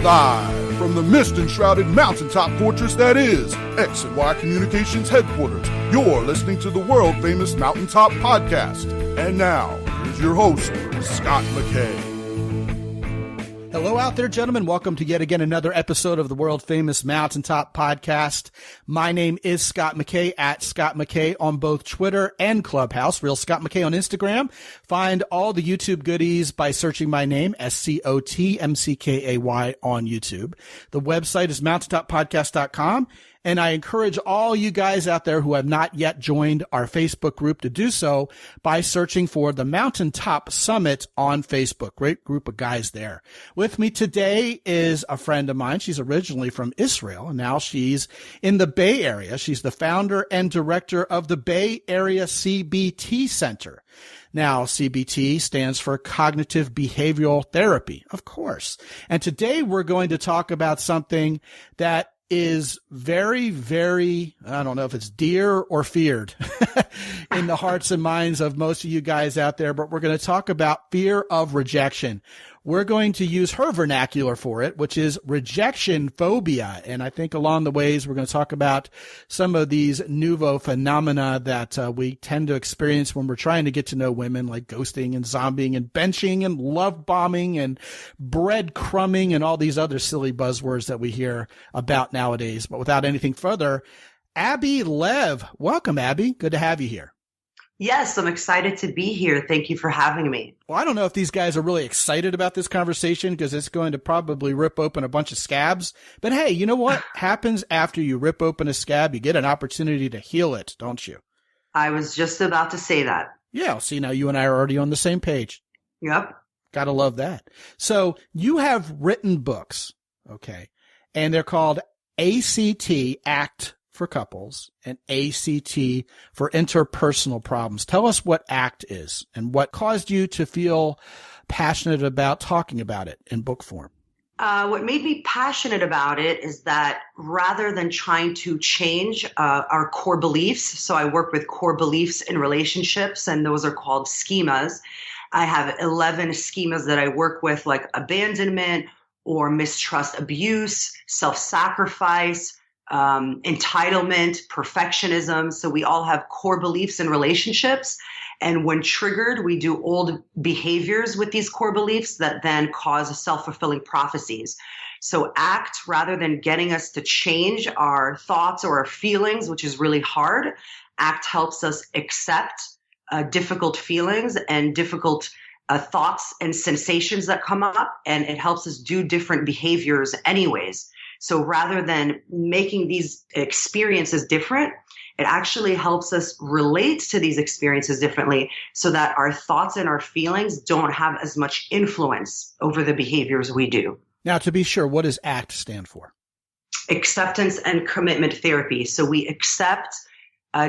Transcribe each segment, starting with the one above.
Live from the mist-enshrouded mountaintop fortress that is X and Y Communications headquarters, you're listening to the world-famous Mountaintop Podcast. And now, here's your host, Scott McKay. Hello out there, gentlemen. Welcome to yet again another episode of the world-famous Mountaintop Podcast. My name is Scott McKay, at Scott McKay on both Twitter and Clubhouse. Real Scott McKay on Instagram. Find all the YouTube goodies by searching my name, SCOTMCKAY, on YouTube. The website is mountaintoppodcast.com. And I encourage all you guys out there who have not yet joined our Facebook group to do so by searching for the Mountaintop Summit on Facebook. Great group of guys there. With me today is a friend of mine. She's originally from Israel, and now she's in the Bay Area. She's the founder and director of the Bay Area CBT Center. Now, CBT stands for Cognitive Behavioral Therapy, of course. And today we're going to talk about something that is very, very, I don't know if it's dear or feared in the hearts and minds of most of you guys out there, but we're going to talk about fear of rejection. We're going to use her vernacular for it, which is rejection phobia. And I think along the ways, we're going to talk about some of these nouveau phenomena that we tend to experience when we're trying to get to know women, like ghosting and zombieing and benching and love bombing and breadcrumbing and all these other silly buzzwords that we hear about nowadays. But without anything further, Avi Lev. Welcome, Avi. Good to have you here. Yes, I'm excited to be here. Thank you for having me. Well, I don't know if these guys are really excited about this conversation because it's going to probably rip open a bunch of scabs. But hey, you know what happens after you rip open a scab? You get an opportunity to heal it, don't you? I was just about to say that. Yeah, see, now you and I are already on the same page. Yep. Gotta love that. So you have written books, okay, and they're called ACT, ACT for couples, and ACT for interpersonal problems. Tell us what ACT is and what caused you to feel passionate about talking about it in book form. What made me passionate about it is that rather than trying to change our core beliefs, so I work with core beliefs in relationships, and those are called schemas. I have 11 schemas that I work with, like abandonment or mistrust, abuse, self-sacrifice, entitlement, perfectionism. So we all have core beliefs in relationships. And when triggered, we do old behaviors with these core beliefs that then cause self-fulfilling prophecies. So ACT, rather than getting us to change our thoughts or our feelings, which is really hard, ACT helps us accept difficult feelings and difficult thoughts and sensations that come up. And it helps us do different behaviors anyways. So rather than making these experiences different, it actually helps us relate to these experiences differently so that our thoughts and our feelings don't have as much influence over the behaviors we do. Now, to be sure, what does ACT stand for? Acceptance and commitment therapy. So we accept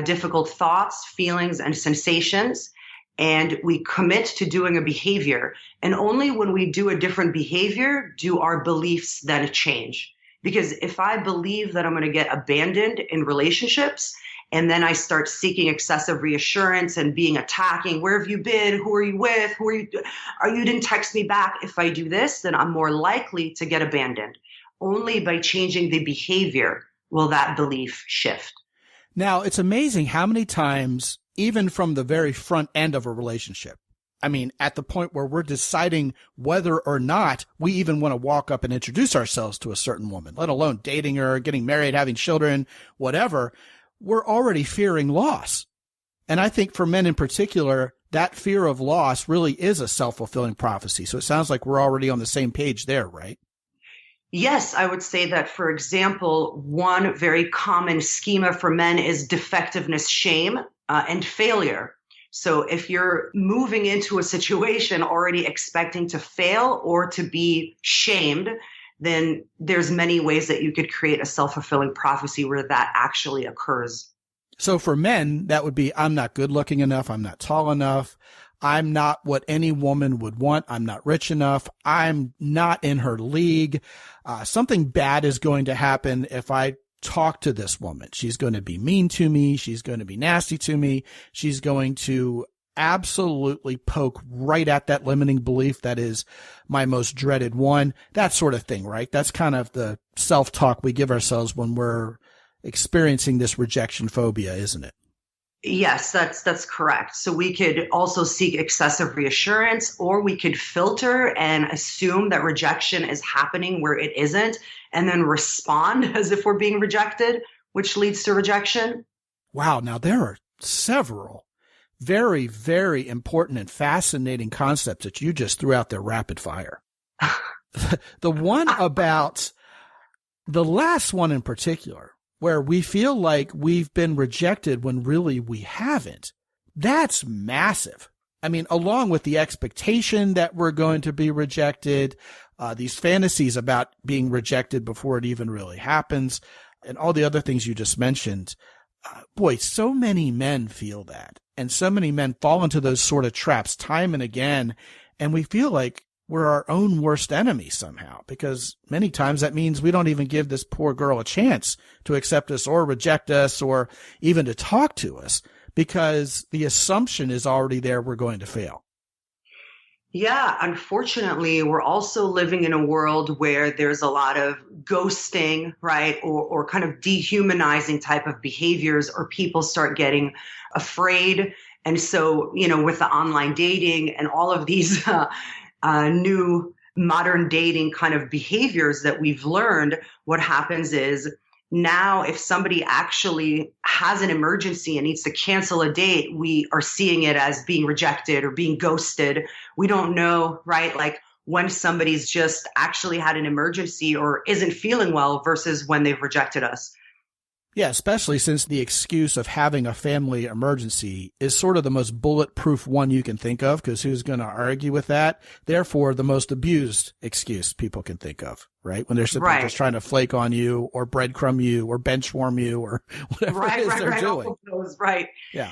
difficult thoughts, feelings, and sensations, and we commit to doing a behavior. And only when we do a different behavior do our beliefs then change. Because if I believe that I'm going to get abandoned in relationships, and then I start seeking excessive reassurance and being attacking, where have you been? Who are you with? You didn't text me back. If I do this, then I'm more likely to get abandoned. Only by changing the behavior will that belief shift. Now, it's amazing how many times, even from the very front end of a relationship, I mean, at the point where we're deciding whether or not we even want to walk up and introduce ourselves to a certain woman, let alone dating her, getting married, having children, whatever, we're already fearing loss. And I think for men in particular, that fear of loss really is a self-fulfilling prophecy. So it sounds like we're already on the same page there, right? Yes, I would say that, for example, one very common schema for men is defectiveness, shame, and failure. So if you're moving into a situation already expecting to fail or to be shamed, then there's many ways that you could create a self-fulfilling prophecy where that actually occurs. So for men, that would be, I'm not good looking enough. I'm not tall enough. I'm not what any woman would want. I'm not rich enough. I'm not in her league. Something bad is going to happen if I talk to this woman. She's going to be mean to me. She's going to be nasty to me. She's going to absolutely poke right at that limiting belief that is my most dreaded one, that sort of thing, right? That's kind of the self-talk we give ourselves when we're experiencing this rejection phobia, isn't it? Yes, that's correct. So we could also seek excessive reassurance, or we could filter and assume that rejection is happening where it isn't, and then respond as if we're being rejected, which leads to rejection. Wow. Now there are several very, very important and fascinating concepts that you just threw out there rapid fire. The one about the last one in particular, where we feel like we've been rejected when really we haven't. That's massive. I mean, along with the expectation that we're going to be rejected, these fantasies about being rejected before it even really happens, and all the other things you just mentioned. Boy, so many men feel that. And so many men fall into those sort of traps time and again. And we feel like we're our own worst enemy somehow, because many times that means we don't even give this poor girl a chance to accept us or reject us or even to talk to us, because the assumption is already there we're going to fail. Yeah, unfortunately, we're also living in a world where there's a lot of ghosting, right? Or kind of dehumanizing type of behaviors, or people start getting afraid. And so, with the online dating and all of these new modern dating kind of behaviors that we've learned, what happens is now if somebody actually has an emergency and needs to cancel a date, we are seeing it as being rejected or being ghosted. We don't know, right? Like when somebody's just actually had an emergency or isn't feeling well versus when they've rejected us. Yeah, especially since the excuse of having a family emergency is sort of the most bulletproof one you can think of, because who's going to argue with that? Therefore, the most abused excuse people can think of, right? When they're simply just trying to flake on you or breadcrumb you or benchwarm you or whatever it is they're doing. All of those, right. Yeah.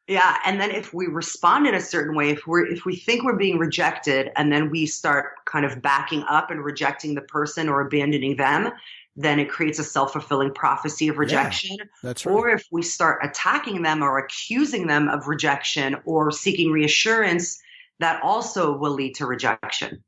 Yeah. And then if we respond in a certain way, if we think we're being rejected and then we start kind of backing up and rejecting the person or abandoning them, then it creates a self-fulfilling prophecy of rejection. Yeah, that's right. Or if we start attacking them or accusing them of rejection or seeking reassurance, that also will lead to rejection.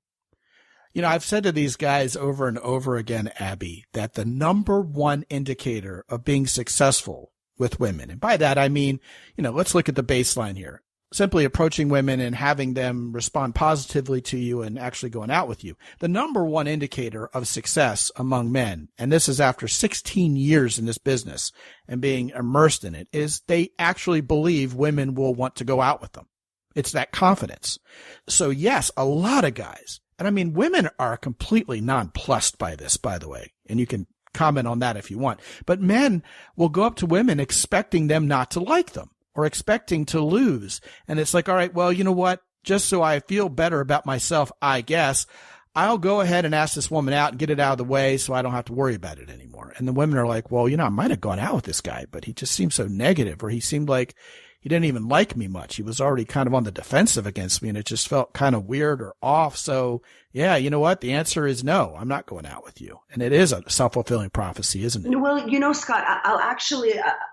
I've said to these guys over and over again, Abby, that the number one indicator of being successful with women, and by that I mean, let's look at the baseline here. Simply approaching women and having them respond positively to you and actually going out with you. The number one indicator of success among men, and this is after 16 years in this business and being immersed in it, is they actually believe women will want to go out with them. It's that confidence. So yes, a lot of guys, and I mean, women are completely nonplussed by this, by the way, and you can comment on that if you want, but men will go up to women expecting them not to like them, or expecting to lose. And it's like, all right, well, you know what? Just so I feel better about myself, I guess, I'll go ahead and ask this woman out and get it out of the way so I don't have to worry about it anymore. And the women are like, well, I might have gone out with this guy, but he just seemed so negative, or he seemed like he didn't even like me much. He was already kind of on the defensive against me, and it just felt kind of weird or off. So yeah, you know what? The answer is no, I'm not going out with you. And it is a self-fulfilling prophecy, isn't it? Well, Scott,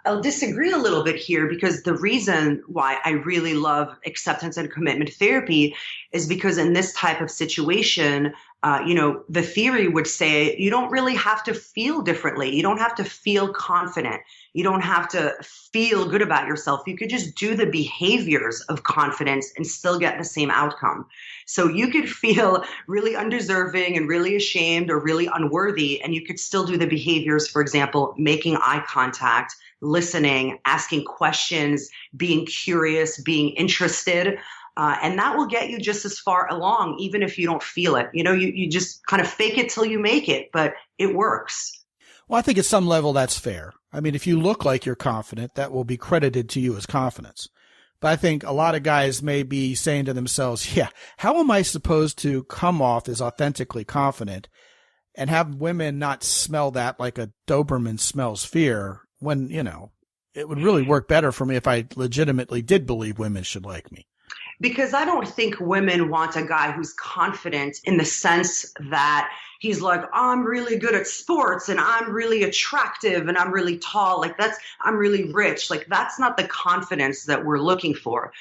I'll disagree a little bit here, because the reason why I really love acceptance and commitment therapy is because in this type of situation, the theory would say you don't really have to feel differently. You don't have to feel confident. You don't have to feel good about yourself. You could just do the behaviors of confidence and still get the same outcome. So you could feel really undeserving and really ashamed or really unworthy, and you could still do the behaviors, for example, making eye contact, listening, asking questions, being curious, being interested. And that will get you just as far along, even if you don't feel it. You just kind of fake it till you make it, but it works. Well, I think at some level that's fair. I mean, if you look like you're confident, that will be credited to you as confidence. But I think a lot of guys may be saying to themselves, yeah, how am I supposed to come off as authentically confident and have women not smell that like a Doberman smells fear when, it would really work better for me if I legitimately did believe women should like me. Because I don't think women want a guy who's confident in the sense that he's like, I'm really good at sports and I'm really attractive and I'm really tall. I'm really rich. That's not the confidence that we're looking for.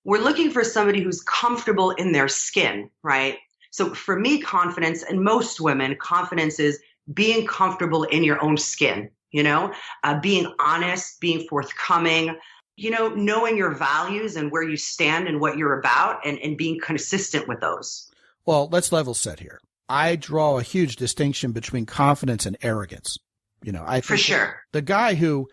we're looking for somebody who's comfortable in their skin, right? So for me, confidence, and most women, confidence is being comfortable in your own skin, being honest, being forthcoming, knowing your values and where you stand and what you're about, and being consistent with those. Well, let's level set here. I draw a huge distinction between confidence and arrogance. I think for sure the guy who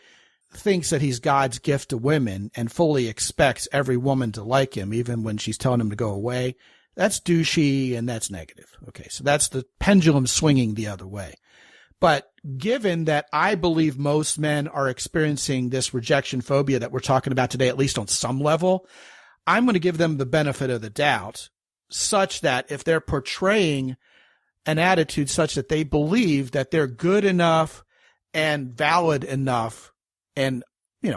thinks that he's God's gift to women and fully expects every woman to like him, even when she's telling him to go away, that's douchey and that's negative. Okay, so that's the pendulum swinging the other way. But given that I believe most men are experiencing this rejection phobia that we're talking about today, at least on some level, I'm going to give them the benefit of the doubt, such that if they're portraying an attitude such that they believe that they're good enough and valid enough, and,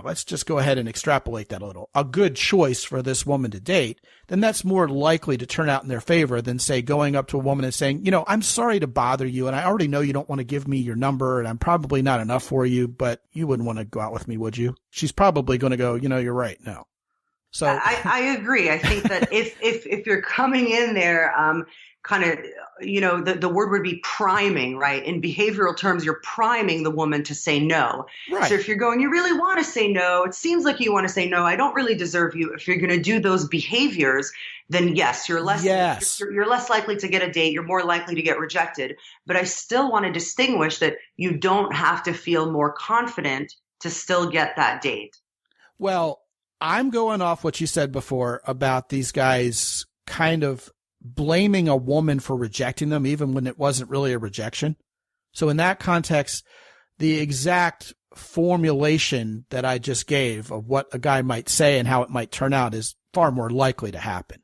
let's just go ahead and extrapolate that a little, a good choice for this woman to date, then that's more likely to turn out in their favor than, say, going up to a woman and saying, I'm sorry to bother you, and I already know you don't want to give me your number, and I'm probably not enough for you, but you wouldn't want to go out with me, would you? She's probably going to go, you're right, no. So I agree. I think that if you're coming in there, kind of, the word would be priming, right? In behavioral terms, you're priming the woman to say no. Right. So if you're going, you really want to say no, it seems like you want to say no, I don't really deserve you. If you're going to do those behaviors, then yes, you're less likely to get a date. You're more likely to get rejected. But I still want to distinguish that you don't have to feel more confident to still get that date. Well, I'm going off what you said before about these guys kind of blaming a woman for rejecting them, even when it wasn't really a rejection. So in that context, the exact formulation that I just gave of what a guy might say and how it might turn out is far more likely to happen.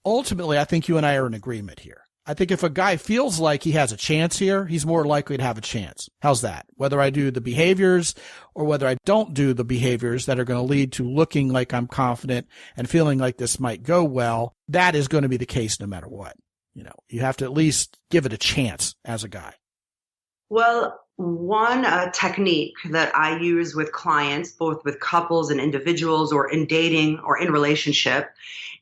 Ultimately, I think you and I are in agreement here. I think if a guy feels like he has a chance here, he's more likely to have a chance. How's that? Whether I do the behaviors or whether I don't do the behaviors that are going to lead to looking like I'm confident and feeling like this might go well, that is going to be the case no matter what. You have to at least give it a chance as a guy. Well, one technique that I use with clients, both with couples and individuals or in dating or in relationship,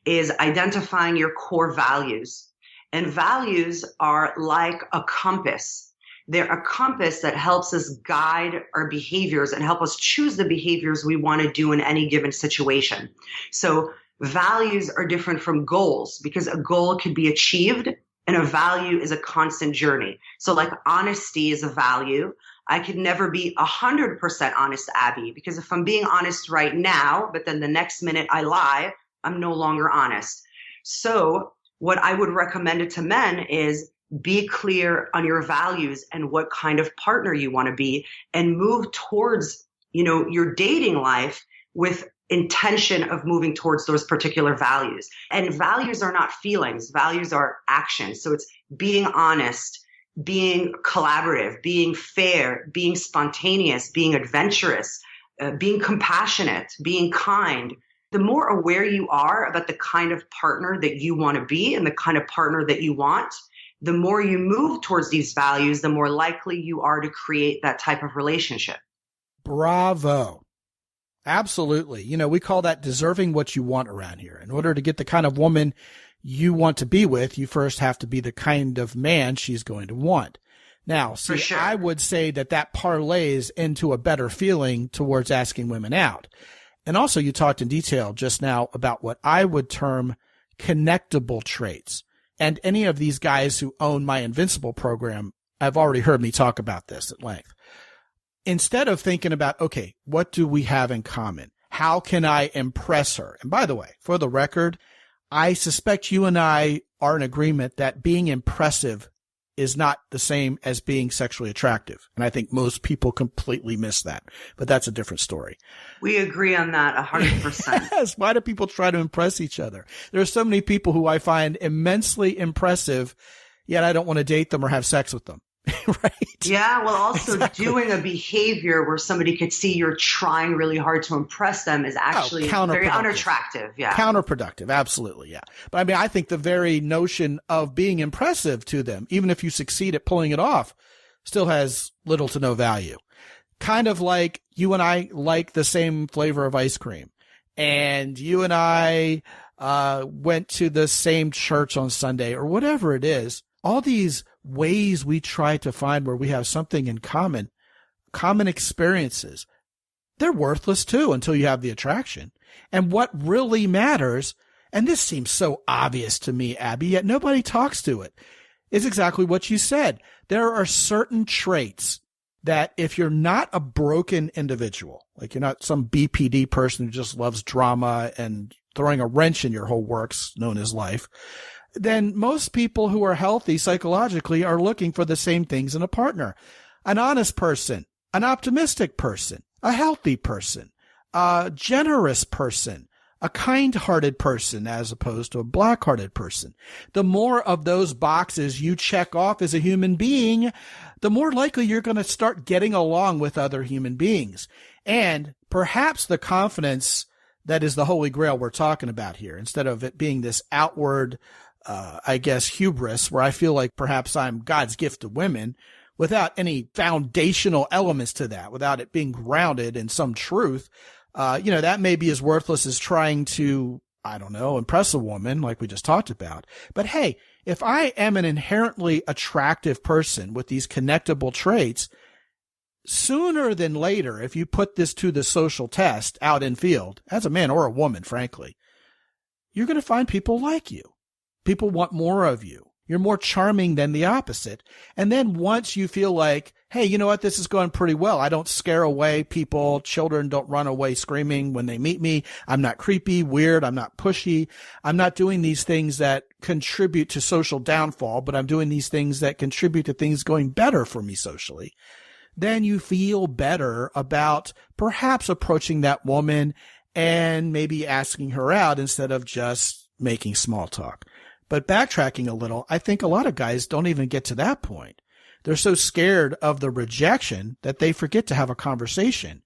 is identifying your core values. And values are like a compass. They're a compass that helps us guide our behaviors and help us choose the behaviors we want to do in any given situation. So values are different from goals because a goal can be achieved and a value is a constant journey. So like honesty is a value. I could never be 100% honest, Abby, because if I'm being honest right now, but then the next minute I lie, I'm no longer honest. So what I would recommend it to men is be clear on your values and what kind of partner you want to be and move towards, your dating life with intention of moving towards those particular values. And values are not feelings. Values are actions. So it's being honest, being collaborative, being fair, being spontaneous, being adventurous, being compassionate, being kind. The more aware you are about the kind of partner that you want to be and the kind of partner that you want, the more you move towards these values, the more likely you are to create that type of relationship. Bravo. Absolutely. We call that deserving what you want around here. In order to get the kind of woman you want to be with, you first have to be the kind of man she's going to want. Now, see, sure. I would say that parlays into a better feeling towards asking women out. And also you talked in detail just now about what I would term connectable traits. And any of these guys who own my Invincible program have already heard me talk about this at length. Instead of thinking about, okay, what do we have in common? How can I impress her? And by the way, for the record, I suspect you and I are in agreement that being impressive is not the same as being sexually attractive. And I think most people completely miss that, but that's a different story. We agree on that 100%. Yes. Why do people try to impress each other? There are so many people who I find immensely impressive, yet I don't want to date them or have sex with them. Right? Yeah. Well, also doing a behavior where somebody could see you're trying really hard to impress them is actually very unattractive. Yeah. Counterproductive. Absolutely. Yeah. But I think the very notion of being impressive to them, even if you succeed at pulling it off, still has little to no value. Kind of like you and I like the same flavor of ice cream. and you and I went to the same church on Sunday or whatever it is, all these ways we try to find where we have something in common experiences, they're worthless too until you have the attraction. And what really matters, and this seems so obvious to me, Abby, yet nobody talks to it, is exactly what you said. There are certain traits that if you're not a broken individual, like you're not some BPD person who just loves drama and throwing a wrench in your whole works known as life, then most people who are healthy psychologically are looking for the same things in a partner. An honest person, an optimistic person, a healthy person, a generous person, a kind-hearted person as opposed to a black-hearted person. The more of those boxes you check off as a human being, the more likely you're going to start getting along with other human beings. And perhaps the confidence that is the holy grail we're talking about here, instead of it being this outward, hubris, where I feel like perhaps I'm God's gift to women, without any foundational elements to that, without it being grounded in some truth, that may be as worthless as trying to, impress a woman like we just talked about. But hey, if I am an inherently attractive person with these connectable traits, sooner than later, if you put this to the social test out in field, as a man or a woman, frankly, you're going to find people like you. People want more of you. You're more charming than the opposite. And then once you feel like, hey, you know what, this is going pretty well. I don't scare away people. Children don't run away screaming when they meet me. I'm not creepy, weird. I'm not pushy. I'm not doing these things that contribute to social downfall, but I'm doing these things that contribute to things going better for me socially. Then you feel better about perhaps approaching that woman and maybe asking her out instead of just making small talk. But backtracking a little, I think a lot of guys don't even get to that point. They're so scared of the rejection that they forget to have a conversation.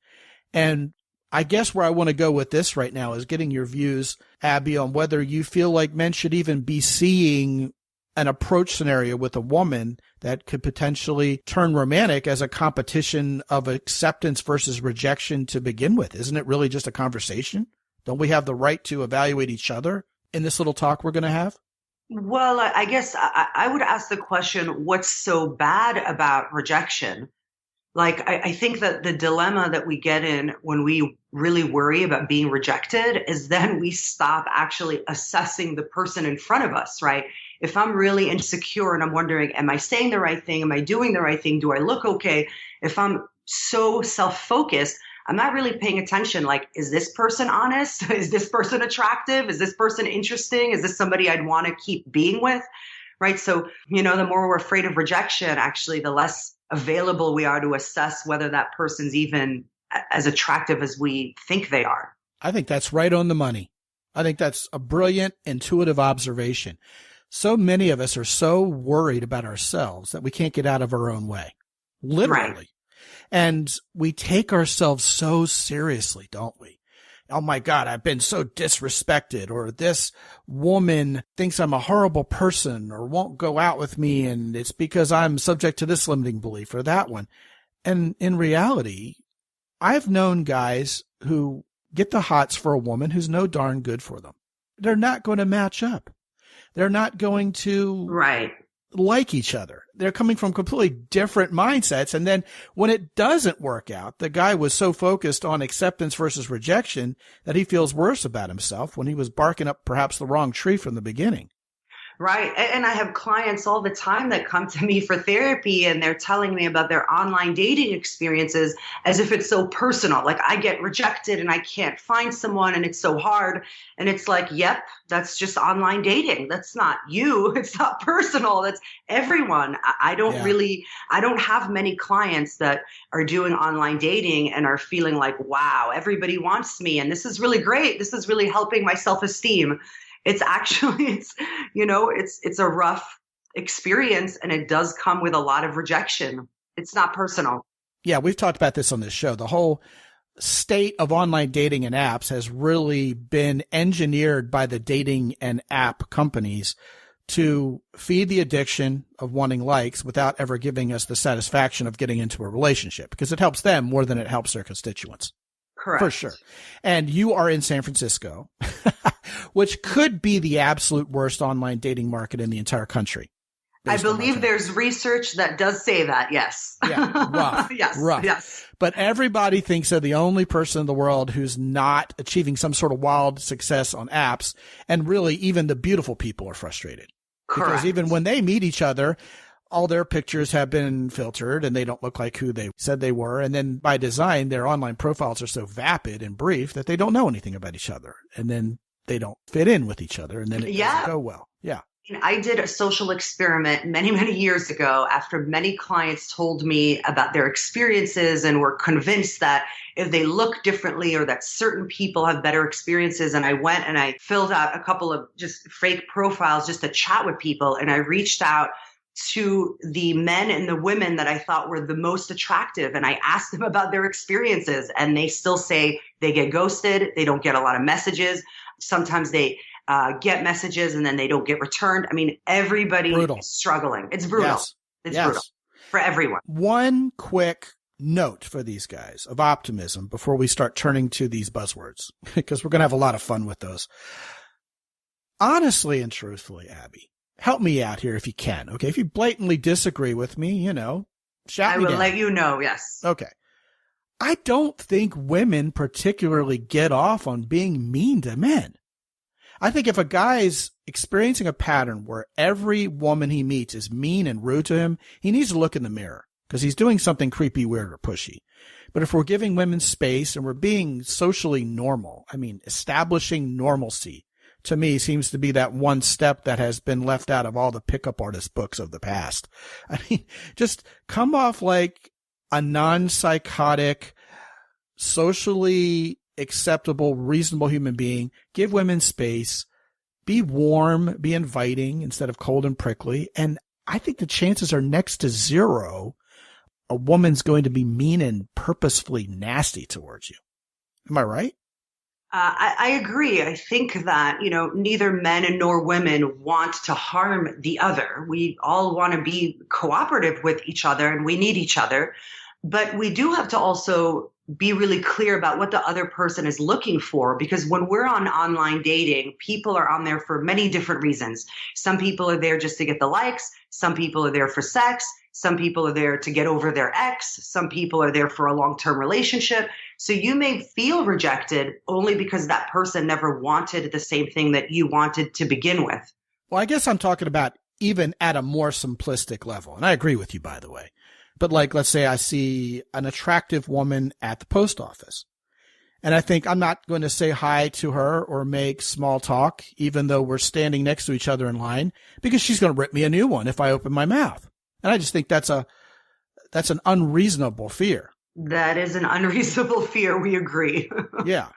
And I guess where I want to go with this right now is getting your views, Abby, on whether you feel like men should even be seeing an approach scenario with a woman that could potentially turn romantic as a competition of acceptance versus rejection to begin with. Isn't it really just a conversation? Don't we have the right to evaluate each other in this little talk we're going to have? Well, I guess I would ask the question, what's so bad about rejection? Like, I think that the dilemma that we get in when we really worry about being rejected is then we stop actually assessing the person in front of us, right? If I'm really insecure and I'm wondering, am I saying the right thing? Am I doing the right thing? Do I look okay? If I'm so self-focused, I'm not really paying attention. Like, is this person honest? Is this person attractive? Is this person interesting? Is this somebody I'd want to keep being with? Right. So, the more we're afraid of rejection, actually, the less available we are to assess whether that person's even as attractive as we think they are. I think that's right on the money. I think that's a brilliant, intuitive observation. So many of us are so worried about ourselves that we can't get out of our own way. Literally. Right. And we take ourselves so seriously, don't we? Oh my God, I've been so disrespected, or this woman thinks I'm a horrible person or won't go out with me, and it's because I'm subject to this limiting belief or that one. And in reality, I've known guys who get the hots for a woman who's no darn good for them. They're not going to match up. They're not going to like each other. They're coming from completely different mindsets. And then when it doesn't work out, the guy was so focused on acceptance versus rejection that he feels worse about himself when he was barking up perhaps the wrong tree from the beginning. Right. And I have clients all the time that come to me for therapy, and they're telling me about their online dating experiences as if it's so personal. Like, I get rejected and I can't find someone and it's so hard. And it's like, yep, that's just online dating. That's not you. It's not personal. That's everyone. I don't have many clients that are doing online dating and are feeling like, wow, everybody wants me. And this is really great. This is really helping my self-esteem. It's actually, it's a rough experience, and it does come with a lot of rejection. It's not personal. Yeah, we've talked about this on this show. The whole state of online dating and apps has really been engineered by the dating and app companies to feed the addiction of wanting likes without ever giving us the satisfaction of getting into a relationship, because it helps them more than it helps their constituents. Correct. For sure. And you are in San Francisco, which could be the absolute worst online dating market in the entire country. I believe there's research that does say that, yes. Yeah, rough. Rough. Yes. But everybody thinks they're the only person in the world who's not achieving some sort of wild success on apps. And really, even the beautiful people are frustrated. Correct. Because even when they meet each other, all their pictures have been filtered and they don't look like who they said they were. And then by design, their online profiles are so vapid and brief that they don't know anything about each other. And then they don't fit in with each other. And then it doesn't go well. Yeah. I did a social experiment many, many years ago after many clients told me about their experiences and were convinced that if they look differently or that certain people have better experiences. And I went and I filled out a couple of just fake profiles just to chat with people. And I reached out to the men and the women that I thought were the most attractive. And I asked them about their experiences, and they still say they get ghosted. They don't get a lot of messages. Sometimes they get messages and then they don't get returned. I mean, everybody is struggling. It's brutal. Yes. It's brutal for everyone. One quick note for these guys of optimism before we start turning to these buzzwords, because we're going to have a lot of fun with those. Honestly and truthfully, Abby, help me out here if you can. Okay. If you blatantly disagree with me, shout me down. I will let you know. Yes. Okay. I don't think women particularly get off on being mean to men. I think if a guy's experiencing a pattern where every woman he meets is mean and rude to him, he needs to look in the mirror because he's doing something creepy, weird, or pushy. But if we're giving women space and we're being socially normal, establishing normalcy, to me, seems to be that one step that has been left out of all the pickup artist books of the past. Just come off like a non-psychotic, socially acceptable, reasonable human being. Give women space. Be warm, be inviting instead of cold and prickly. And I think the chances are next to zero a woman's going to be mean and purposefully nasty towards you. Am I right? I agree. I think that, neither men nor women want to harm the other. We all want to be cooperative with each other and we need each other. But we do have to also be really clear about what the other person is looking for, because when we're on online dating, people are on there for many different reasons. Some people are there just to get the likes. Some people are there for sex. Some people are there to get over their ex. Some people are there for a long-term relationship. So you may feel rejected only because that person never wanted the same thing that you wanted to begin with. Well, I guess I'm talking about even at a more simplistic level. And I agree with you, by the way. But let's say I see an attractive woman at the post office. And I think I'm not going to say hi to her or make small talk, even though we're standing next to each other in line, because she's going to rip me a new one if I open my mouth. And I just think that's an unreasonable fear. That is an unreasonable fear. We agree. Yeah.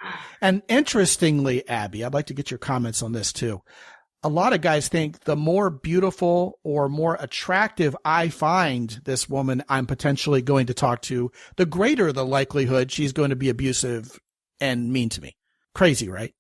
And interestingly, Abby, I'd like to get your comments on this too. A lot of guys think the more beautiful or more attractive I find this woman I'm potentially going to talk to, the greater the likelihood she's going to be abusive and mean to me. Crazy, right?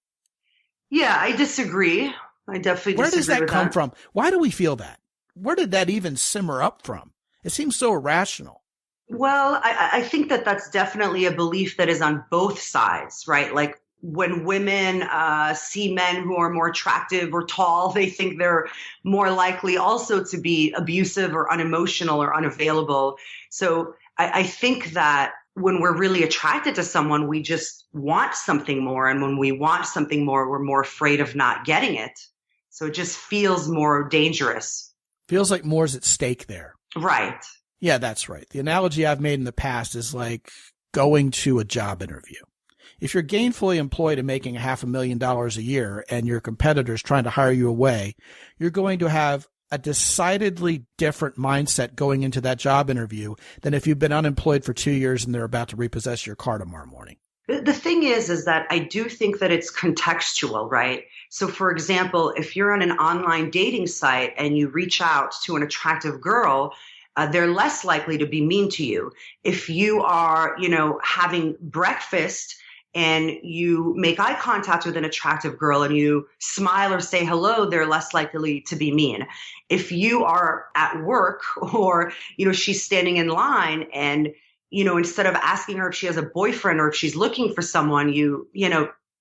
Yeah, I disagree. I definitely disagree. Where does that come from? Why do we feel that? Where did that even simmer up from? It seems so irrational. Well, I think that that's definitely a belief that is on both sides, right? Like when women see men who are more attractive or tall, they think they're more likely also to be abusive or unemotional or unavailable. So I think that when we're really attracted to someone, we just want something more. And when we want something more, we're more afraid of not getting it. So it just feels more dangerous. Feels like more is at stake there. Right. Yeah, that's right. The analogy I've made in the past is like going to a job interview. If you're gainfully employed and making $500,000 a year and your competitor's trying to hire you away, you're going to have a decidedly different mindset going into that job interview than if you've been unemployed for 2 years and they're about to repossess your car tomorrow morning. The thing is that I do think that it's contextual, right? So for example, if you're on an online dating site and you reach out to an attractive girl, they're less likely to be mean to you. If you are, having breakfast and you make eye contact with an attractive girl and you smile or say hello, they're less likely to be mean. If you are at work or, she's standing in line and instead of asking her if she has a boyfriend or if she's looking for someone, you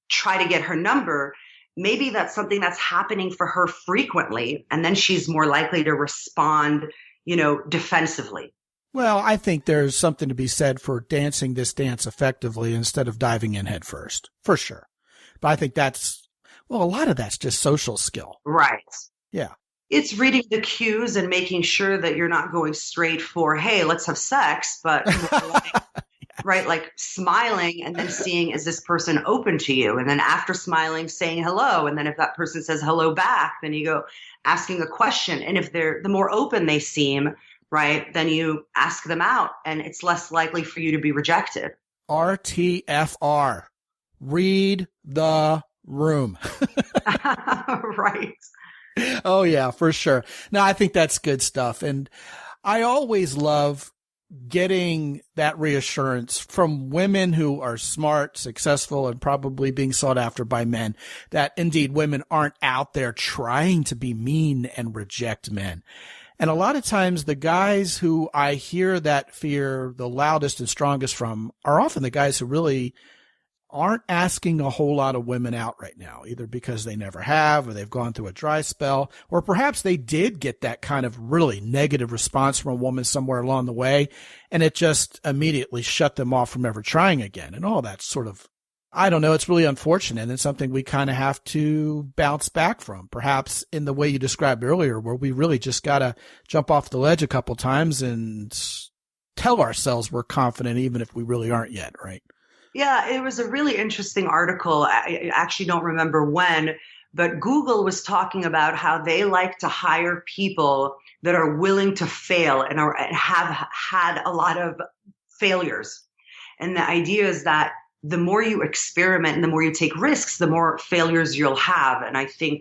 try to get her number. Maybe that's something that's happening for her frequently. And then she's more likely to respond, defensively. Well, I think there's something to be said for dancing this dance effectively instead of diving in head first, for sure. But I think a lot of that's just social skill. Right. Yeah. It's reading the cues and making sure that you're not going straight for, hey, let's have sex, but right, like smiling and then seeing, is this person open to you? And then after smiling, saying hello. And then if that person says hello back, then you go asking a question. And if the more open they seem, right, then you ask them out and it's less likely for you to be rejected. RTFR. Read the room. Right. Oh, yeah, for sure. No, I think that's good stuff. And I always love getting that reassurance from women who are smart, successful, and probably being sought after by men, that indeed women aren't out there trying to be mean and reject men. And a lot of times the guys who I hear that fear the loudest and strongest from are often the guys who really aren't asking a whole lot of women out right now, either because they never have, or they've gone through a dry spell, or perhaps they did get that kind of really negative response from a woman somewhere along the way, and it just immediately shut them off from ever trying again. And all that sort of, I don't know, it's really unfortunate and something we kind of have to bounce back from, perhaps in the way you described earlier, where we really just got to jump off the ledge a couple times and tell ourselves we're confident, even if we really aren't yet, right? Yeah, it was a really interesting article. I actually don't remember when, but Google was talking about how they like to hire people that are willing to fail and have had a lot of failures. And the idea is that the more you experiment and the more you take risks, the more failures you'll have. And I think,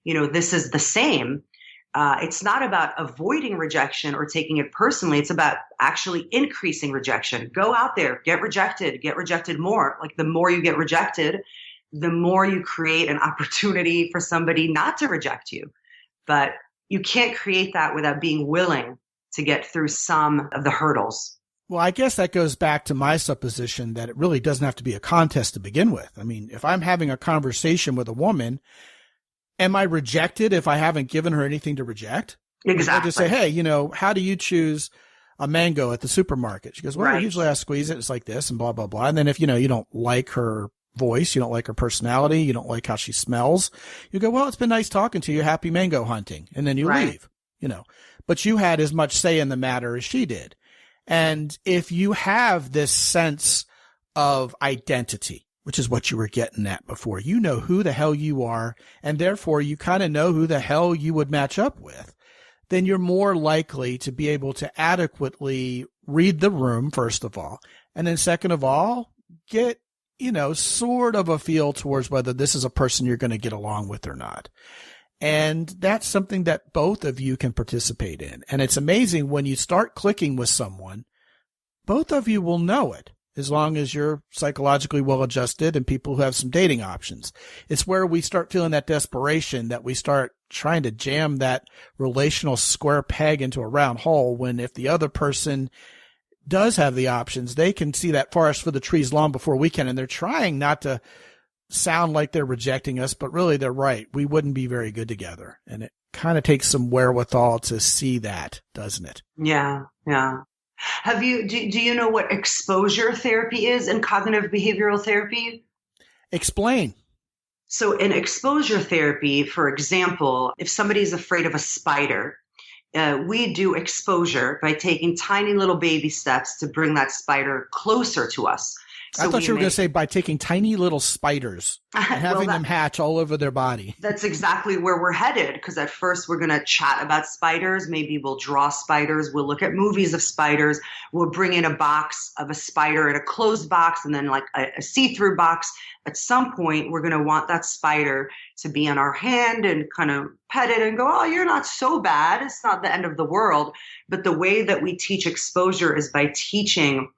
this is the same. It's not about avoiding rejection or taking it personally. It's about actually increasing rejection. Go out there, get rejected more. Like the more you get rejected, the more you create an opportunity for somebody not to reject you. But you can't create that without being willing to get through some of the hurdles. Well, I guess that goes back to my supposition that it really doesn't have to be a contest to begin with. I mean, if I'm having a conversation with a woman, am I rejected if I haven't given her anything to reject? Exactly. I just say, hey, how do you choose a mango at the supermarket? She goes, well, right. Usually I squeeze it. It's like this and blah, blah, blah. And then if, you don't like her voice, you don't like her personality, you don't like how she smells, you go, well, it's been nice talking to you. Happy mango hunting. And then you leave, but you had as much say in the matter as she did. And if you have this sense of identity, which is what you were getting at before, you know who the hell you are, and therefore you kind of know who the hell you would match up with, then you're more likely to be able to adequately read the room, first of all. And then second of all, get, sort of a feel towards whether this is a person you're going to get along with or not. And that's something that both of you can participate in. And it's amazing when you start clicking with someone, both of you will know it, as long as you're psychologically well adjusted and people who have some dating options. It's where we start feeling that desperation that we start trying to jam that relational square peg into a round hole, when if the other person does have the options, they can see that forest for the trees long before we can. And they're trying not to sound like they're rejecting us, but really they're right. We wouldn't be very good together. And it kind of takes some wherewithal to see that, doesn't it? Yeah. Yeah. Do you know what exposure therapy is in cognitive behavioral therapy? Explain. So in exposure therapy, for example, if somebody's afraid of a spider, we do exposure by taking tiny little baby steps to bring that spider closer to us. So I thought you were going to say by taking tiny little spiders and having them hatch all over their body. That's exactly where we're headed, because at first we're going to chat about spiders. Maybe we'll draw spiders. We'll look at movies of spiders. We'll bring in a box of a spider in a closed box and then like a see-through box. At some point, we're going to want that spider to be in our hand and kind of pet it and go, oh, you're not so bad. It's not the end of the world. But the way that we teach exposure is by teaching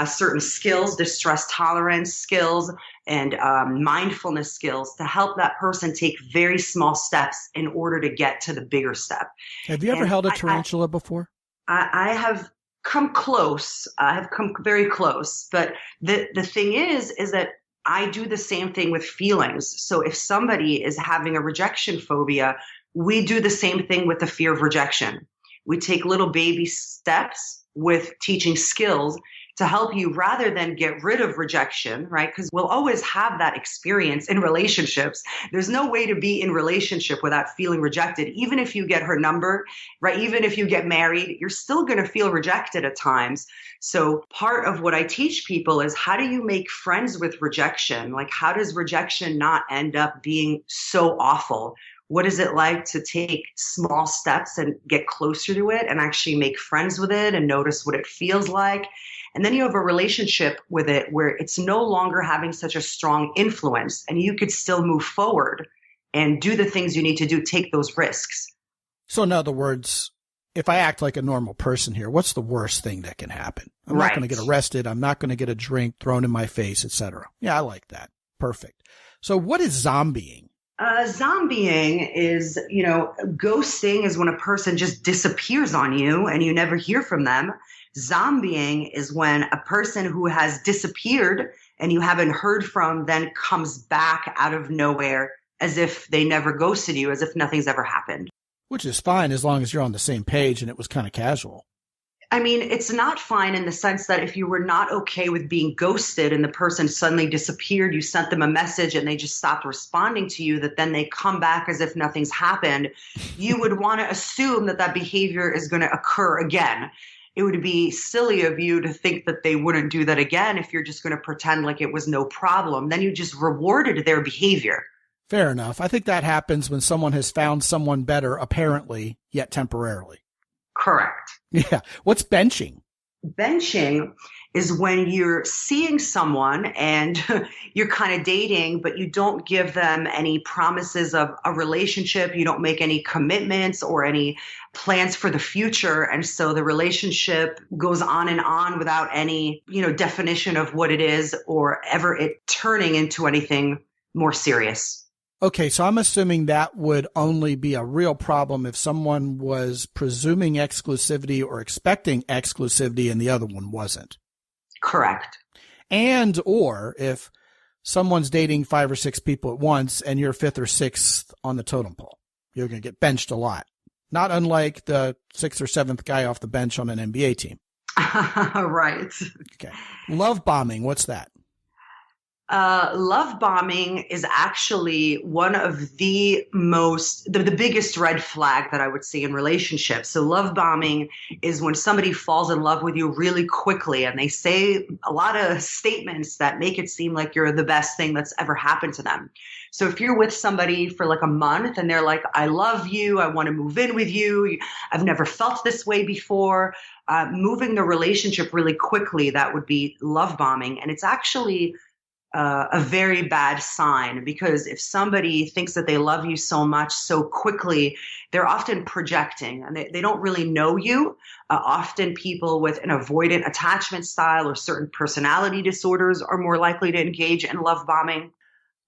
certain skills, distress tolerance skills, and mindfulness skills to help that person take very small steps in order to get to the bigger step. Have you ever held a tarantula before? I have come close. I have come very close. But the thing is that I do the same thing with feelings. So if somebody is having a rejection phobia, we do the same thing with the fear of rejection. We take little baby steps with teaching skills to help you rather than get rid of rejection, right? Because we'll always have that experience in relationships. There's no way to be in relationship without feeling rejected. Even if you get her number, right? Even if you get married, you're still going to feel rejected at times. So part of what I teach people is how do you make friends with rejection? Like, how does rejection not end up being so awful? What is it like to take small steps and get closer to it and actually make friends with it and notice what it feels like? And then you have a relationship with it where it's no longer having such a strong influence and you could still move forward and do the things you need to do, take those risks. So in other words, if I act like a normal person here, what's the worst thing that can happen? I'm not going to get arrested. I'm not going to get a drink thrown in my face, etc. Yeah, I like that. Perfect. So what is zombieing? Zombieing is, ghosting is when a person just disappears on you and you never hear from them. Zombieing is when a person who has disappeared and you haven't heard from then comes back out of nowhere as if they never ghosted you, as if nothing's ever happened. Which is fine as long as you're on the same page and it was kind of casual. I mean, it's not fine in the sense that if you were not okay with being ghosted and the person suddenly disappeared, you sent them a message and they just stopped responding to you, that then they come back as if nothing's happened, you would want to assume that that behavior is going to occur again. It would be silly of you to think that they wouldn't do that again if you're just going to pretend like it was no problem. Then you just rewarded their behavior. Fair enough. I think that happens when someone has found someone better, apparently, yet temporarily. Correct. Yeah. What's benching? Benching is when you're seeing someone and you're kind of dating, but you don't give them any promises of a relationship. You don't make any commitments or any plans for the future. And so the relationship goes on and on without any, definition of what it is or ever it turning into anything more serious. Okay, so I'm assuming that would only be a real problem if someone was presuming exclusivity or expecting exclusivity and the other one wasn't. Correct. And or if someone's dating 5 or 6 people at once and you're 5th or 6th on the totem pole, you're going to get benched a lot. Not unlike the 6th or 7th guy off the bench on an NBA team. Right. Okay. Love bombing, what's that? Love bombing is actually one of the biggest red flag that I would see in relationships. So love bombing is when somebody falls in love with you really quickly and they say a lot of statements that make it seem like you're the best thing that's ever happened to them. So if you're with somebody for like a month and they're like, I love you, I want to move in with you, I've never felt this way before, moving the relationship really quickly, that would be love bombing. And it's actually a very bad sign, because if somebody thinks that they love you so much so quickly, they're often projecting and they don't really know you. Often people with an avoidant attachment style or certain personality disorders are more likely to engage in love bombing.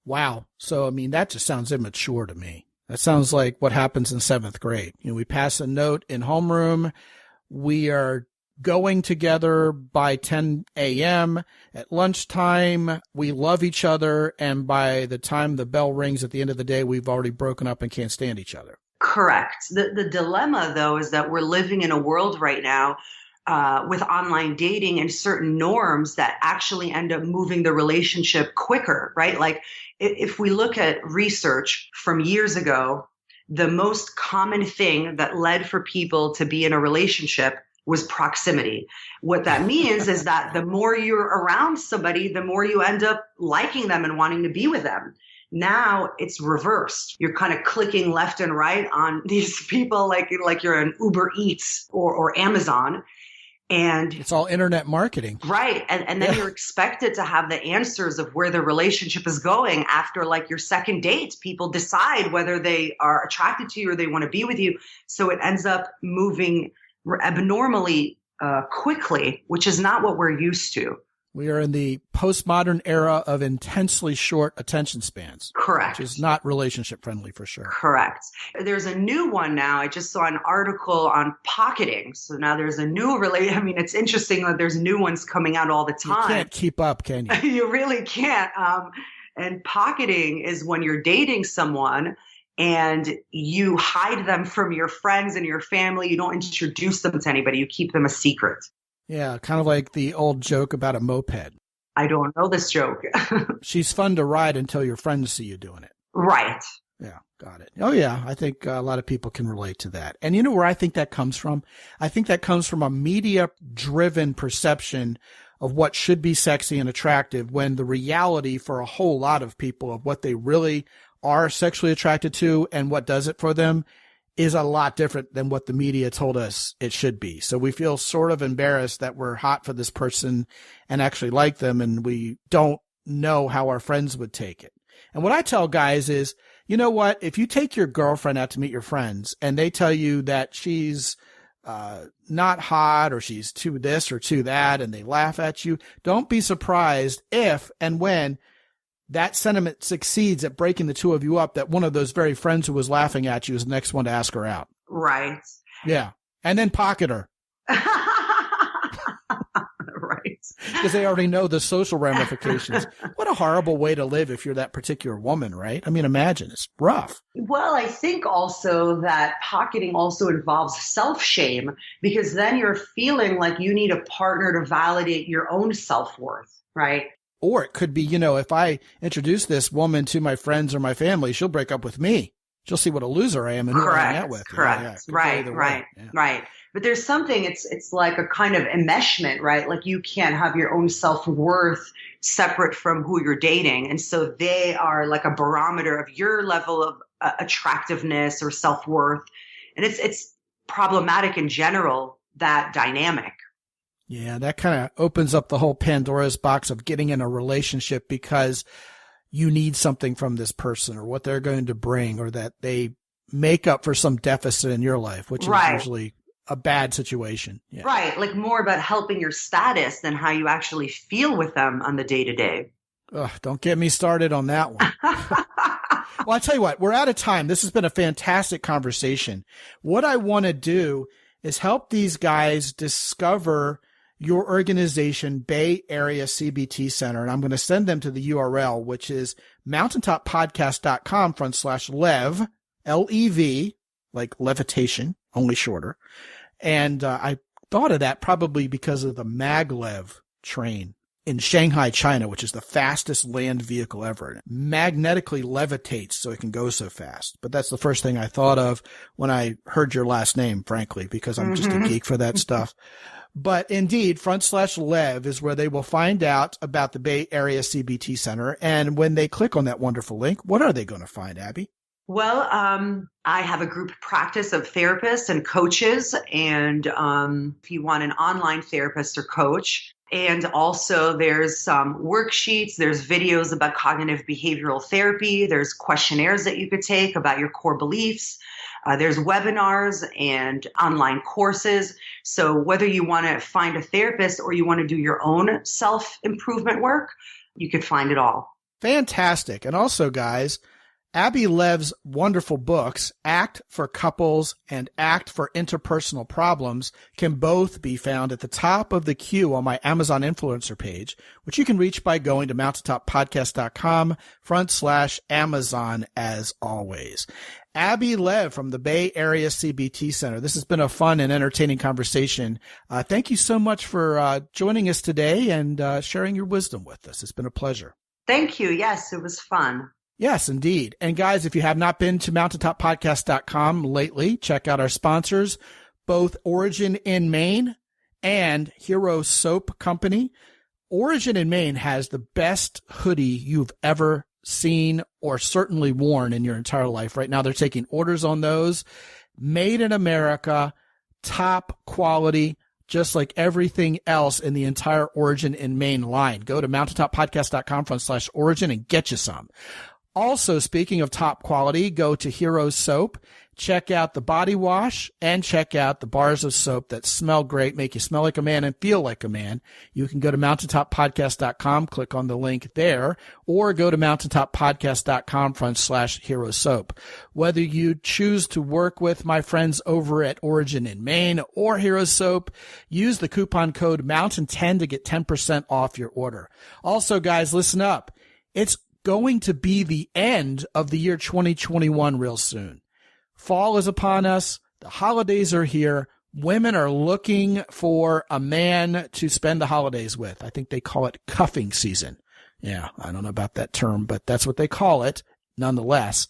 Wow. So, I mean, that just sounds immature to me. That sounds like what happens in 7th grade. We pass a note in homeroom. We are going together by 10 a.m. At lunchtime, we love each other. And by the time the bell rings at the end of the day, we've already broken up and can't stand each other. Correct. The dilemma, though, is that we're living in a world right now with online dating and certain norms that actually end up moving the relationship quicker, right? Like if we look at research from years ago, the most common thing that led for people to be in a relationship was proximity. What that means is that the more you're around somebody, the more you end up liking them and wanting to be with them. Now it's reversed. You're kind of clicking left and right on these people like you're an Uber Eats or Amazon. And it's all internet marketing. Right. And then you're expected to have the answers of where the relationship is going after like your second date. People decide whether they are attracted to you or they want to be with you. So it ends up moving abnormally quickly, which is not what we're used to. We are in the postmodern era of intensely short attention spans. Correct. Which is not relationship friendly for sure. Correct. There's a new one now. I just saw an article on pocketing. So now there's a new it's interesting that there's new ones coming out all the time. You can't keep up, can you? You really can't. And pocketing is when you're dating someone and you hide them from your friends and your family. You don't introduce them to anybody. You keep them a secret. Yeah, kind of like the old joke about a moped. I don't know this joke. She's fun to ride until your friends see you doing it. Right. Yeah, got it. Oh, yeah. I think a lot of people can relate to that. And you know where I think that comes from? I think that comes from a media-driven perception of what should be sexy and attractive when the reality for a whole lot of people of what they really are sexually attracted to and what does it for them is a lot different than what the media told us it should be. So we feel sort of embarrassed that we're hot for this person and actually like them, and we don't know how our friends would take it. And what I tell guys is, you know what? If you take your girlfriend out to meet your friends and they tell you that she's not hot or she's too this or too that, and they laugh at you, don't be surprised if and when that sentiment succeeds at breaking the two of you up, that one of those very friends who was laughing at you is the next one to ask her out. Right. Yeah. And then pocket her. Right. Because they already know the social ramifications. What a horrible way to live if you're that particular woman, right? I mean, imagine. It's rough. Well, I think also that pocketing also involves self-shame, because then you're feeling like you need a partner to validate your own self-worth, right? Or it could be, if I introduce this woman to my friends or my family, she'll break up with me. She'll see what a loser I am and who I hang out with. Correct. Right. But there's something, it's like a kind of enmeshment, right? Like you can't have your own self-worth separate from who you're dating. And so they are like a barometer of your level of attractiveness or self-worth. And it's problematic in general, that dynamic. Yeah, that kind of opens up the whole Pandora's box of getting in a relationship because you need something from this person or what they're going to bring, or that they make up for some deficit in your life, which is usually a bad situation. Yeah. Right. Like more about helping your status than how you actually feel with them on the day to day. Don't get me started on that one. Well, I'll tell you what, we're out of time. This has been a fantastic conversation. What I want to do is help these guys discover your organization, Bay Area CBT Center. And I'm going to send them to the URL, which is mountaintoppodcast.com/Lev, L-E-V, like levitation, only shorter. And I thought of that probably because of the maglev train in Shanghai, China, which is the fastest land vehicle ever. It magnetically levitates so it can go so fast. But that's the first thing I thought of when I heard your last name, frankly, because I'm just a geek for that stuff. But indeed, /Lev is where they will find out about the Bay Area CBT Center. And when they click on that wonderful link, what are they going to find, Abby? Well, I have a group practice of therapists and coaches. And if you want an online therapist or coach, and also there's some worksheets, there's videos about cognitive behavioral therapy, there's questionnaires that you could take about your core beliefs. There's webinars and online courses. So whether you want to find a therapist or you want to do your own self-improvement work, you could find it all. Fantastic. And also, guys, Avi Lev's wonderful books, Act for Couples and Act for Interpersonal Problems, can both be found at the top of the queue on my Amazon influencer page, which you can reach by going to mountaintoppodcast.com/Amazon as always. Avi Lev from the Bay Area CBT Center. This has been a fun and entertaining conversation. Thank you so much for joining us today and sharing your wisdom with us. It's been a pleasure. Thank you. Yes, it was fun. Yes, indeed. And guys, if you have not been to mountaintoppodcast.com lately, check out our sponsors, both Origin in Maine and Hero Soap Company. Origin in Maine has the best hoodie you've ever seen or certainly worn in your entire life. Right now, they're taking orders on those. Made in America, top quality, just like everything else in the entire Origin in Maine line. Go to mountaintoppodcast.com/origin and get you some. Also, speaking of top quality, go to Hero Soap. check out the body wash, and check out the bars of soap that smell great, make you smell like a man and feel like a man. You can go to mountaintoppodcast.com, click on the link there, or go to mountaintoppodcast.com/hero soap. Whether you choose to work with my friends over at Origin in Maine or Hero Soap, use the coupon code MOUNTAIN10 to get 10% off your order. Also, guys, listen up. It's going to be the end of the year 2021 real soon. Fall is upon us. The holidays are here. Women are looking for a man to spend the holidays with. I think they call it cuffing season. Yeah, I don't know about that term, but that's what they call it nonetheless.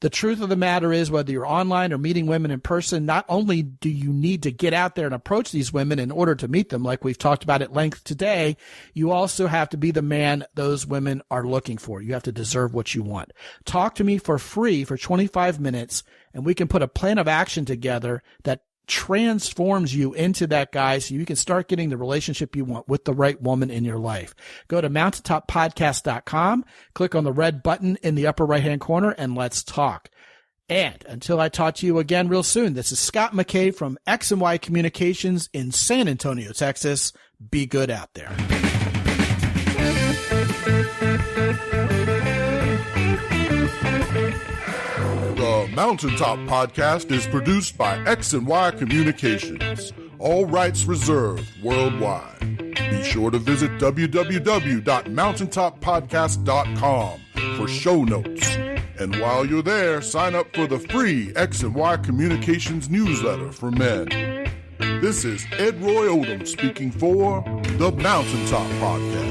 The truth of the matter is, whether you're online or meeting women in person, not only do you need to get out there and approach these women in order to meet them, like we've talked about at length today, you also have to be the man those women are looking for. You have to deserve what you want. Talk to me for free for 25 minutes, and we can put a plan of action together that transforms you into that guy so you can start getting the relationship you want with the right woman in your life. Go to mountaintoppodcast.com, click on the red button in the upper right-hand corner, and let's talk. And until I talk to you again real soon, this is Scott McKay from X and Y Communications in San Antonio, Texas. Be good out there. The Mountaintop Podcast is produced by X and Y Communications. All rights reserved worldwide. Be sure to visit www.mountaintoppodcast.com for show notes. And while you're there, sign up for the free X and Y Communications newsletter for men. This is Ed Roy Odom speaking for the Mountaintop Podcast.